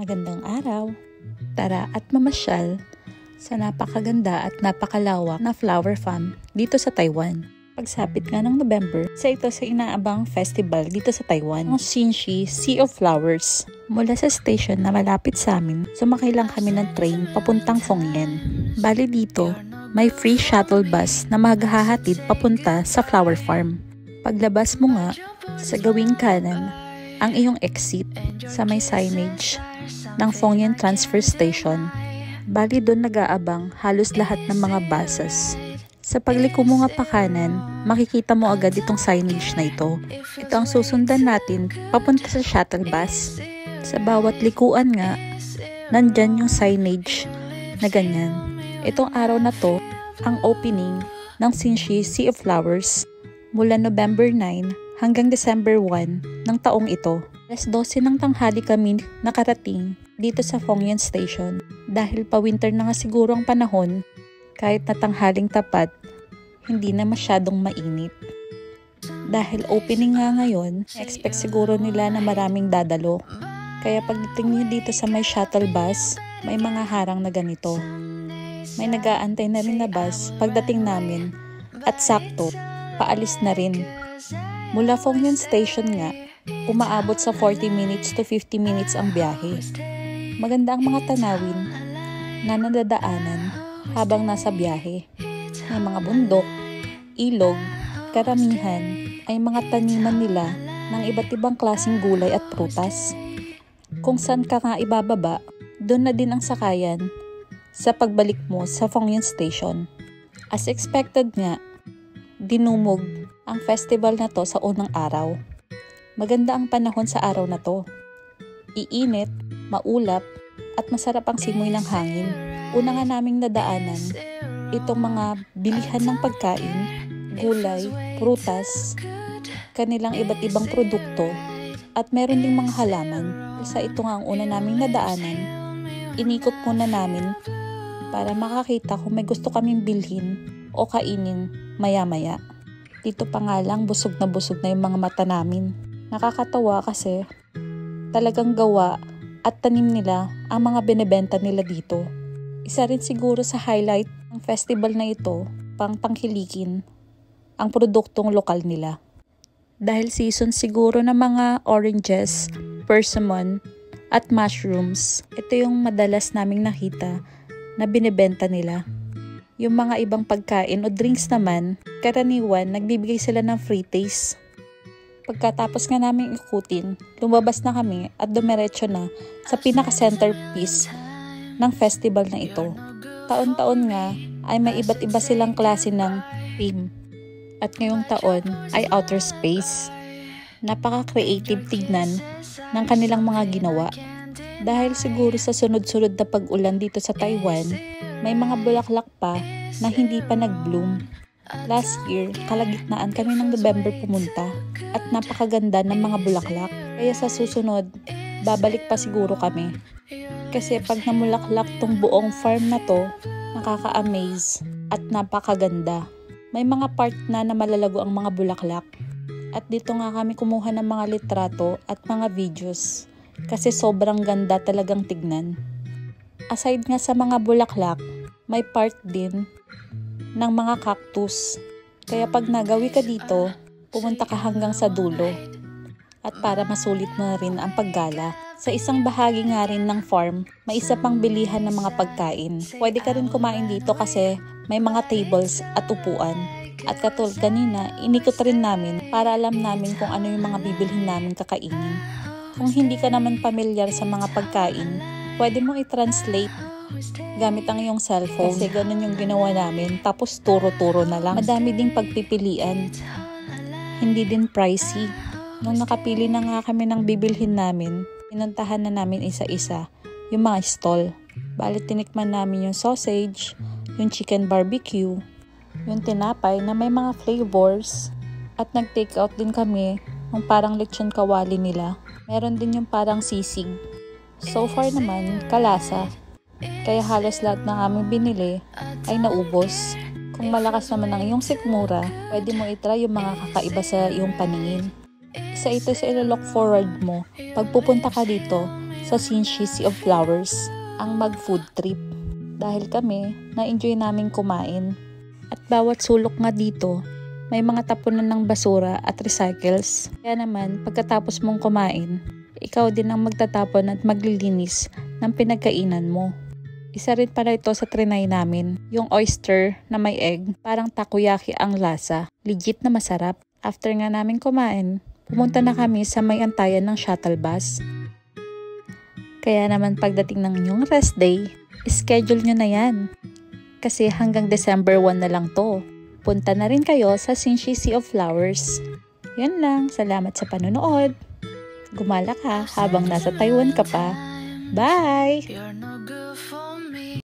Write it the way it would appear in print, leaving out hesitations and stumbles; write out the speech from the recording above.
Magandang araw! Tara at mamasyal sa napakaganda at napakalawak na flower farm dito sa Taiwan. Pagsapit nga ng November, isa ito sa inaabang festival dito sa Taiwan, ang Xinxi Sea of Flowers. Mula sa station na malapit sa amin, sumakay lang kami ng train papuntang Fengyan. Bali dito, may free shuttle bus na maghahatid papunta sa flower farm. Paglabas mo nga, sa gawing kanan, ang iyong exit sa may signage ng Fengyan Transfer Station. Bali doon nag-aabang halos lahat ng mga buses. Sa pagliko mo nga pa kanan, makikita mo agad itong signage na ito. Ito ang susundan natin papunta sa shuttle bus. Sa bawat likuan nga, nandyan yung signage na ganyan. Itong araw na to, ang opening ng Xinxi Sea of Flowers mula November 9 hanggang December 1 ng taong ito. Alas 12 ng tanghali kami nakarating dito sa Fengyan Station. Dahil pa-winter na nga siguro ang panahon, kahit na tanghaling tapat, hindi na masyadong mainit. Dahil opening nga ngayon, expect siguro nila na maraming dadalo. Kaya pagdating nyo dito sa may shuttle bus, may mga harang na ganito. May nag-aantay na rin na bus pagdating namin at sakto, paalis na rin. Mula Fengyan Station nga, umaabot sa 40 minutes to 50 minutes ang biyahe. Maganda ang mga tanawin na nadadaanan habang nasa biyahe. May mga bundok, ilog, karamihan ay mga taniman nila ng iba't ibang klaseng gulay at prutas. Kung saan ka nga ibababa, doon na din ang sakayan sa pagbalik mo sa Fengyan Station. As expected nga, dinumog ang festival na to sa unang araw. Maganda ang panahon sa araw na to. Iinit, maulap, at masarap ang simoy ng hangin. Una nga naming nadaanan, itong mga bilihan ng pagkain, gulay, prutas, kanilang iba't ibang produkto, at meron ding mga halaman. Isa ito nga ang una naming nadaanan. Inikot muna namin para makakita kung may gusto kaming bilhin o kainin maya-maya. Dito pa nga lang busog na yung mga mata namin. Nakakatawa kasi talagang gawa at tanim nila ang mga binebenta nila dito. Isa rin siguro sa highlight ng festival na ito, pang tangkilikin ang produktong lokal nila. Dahil season siguro ng mga oranges, persimmon, at mushrooms, ito yung madalas naming nakita na binebenta nila. Yung mga ibang pagkain o drinks naman, karaniwan nagbibigay sila ng free taste. Pagkatapos nga namin ikutin, lumabas na kami at dumiretso na sa pinaka-centerpiece ng festival na ito. Taon-taon nga ay may iba't iba silang klase ng theme. At ngayong taon ay outer space. Napaka-creative tignan ng kanilang mga ginawa. Dahil siguro sa sunod-sunod na pag-ulan dito sa Taiwan, may mga bulaklak pa na hindi pa nag-bloom. Last year, kalagitnaan kami ng November pumunta at napakaganda ng mga bulaklak. Kaya sa susunod, babalik pa siguro kami. Kasi pag namulaklak tong buong farm na to, nakaka-amaze at napakaganda. May mga part na malalago ang mga bulaklak. At dito nga kami kumuha ng mga litrato at mga videos. Kasi sobrang ganda talagang tignan. Aside nga sa mga bulaklak, may part din ng mga cactus. Kaya pag nagawi ka dito, pumunta ka hanggang sa dulo. At para masulit mo na rin ang paggala, sa isang bahagi nga rin ng farm, may isa pang bilihan ng mga pagkain. Pwede ka rin kumain dito kasi may mga tables at upuan. At katulad kanina, inikot rin namin para alam namin kung ano yung mga bibilhin namin kakainin. Kung hindi ka naman pamilyar sa mga pagkain, pwede mo i-translate gamit ang iyong cellphone. Kasi ganun yung ginawa namin. Tapos turo-turo na lang. Madami ding pagpipilian. Hindi din pricey. Nung nakapili na nga kami ng bibilhin namin, pinuntahan na namin isa-isa yung mga stall. Bali tinikman namin yung sausage, yung chicken barbecue, yung tinapay na may mga flavors, at nag-take out din kami ng parang lechon kawali nila. Meron din yung parang sisig. So far naman, kalasa. Kaya halos lahat ng aming binili ay naubos. Kung malakas naman ang iyong sikmura, pwede mo itry yung mga kakaiba sa iyong paningin. Isa ito sa ilo-look forward mo pag pupunta ka dito sa Xinshi Sea of Flowers ang mag-food trip. Dahil kami, na-enjoy namin kumain. At bawat sulok nga dito, may mga tapunan ng basura at recycles. Kaya naman, pagkatapos mong kumain, ikaw din ang magtatapon at maglilinis ng pinagkainan mo. Isa rin pala ito sa trinay namin, yung oyster na may egg, parang takoyaki ang lasa. Legit na masarap. After nga namin kumain, pumunta na kami sa may antayan ng shuttle bus. Kaya naman pagdating ng inyong rest day, schedule nyo na yan. Kasi hanggang December 1 na lang to. Punta na rin kayo sa Xinshi Sea of Flowers. Yan lang, salamat sa panonood. Gumala ka habang nasa Taiwan ka pa. Bye!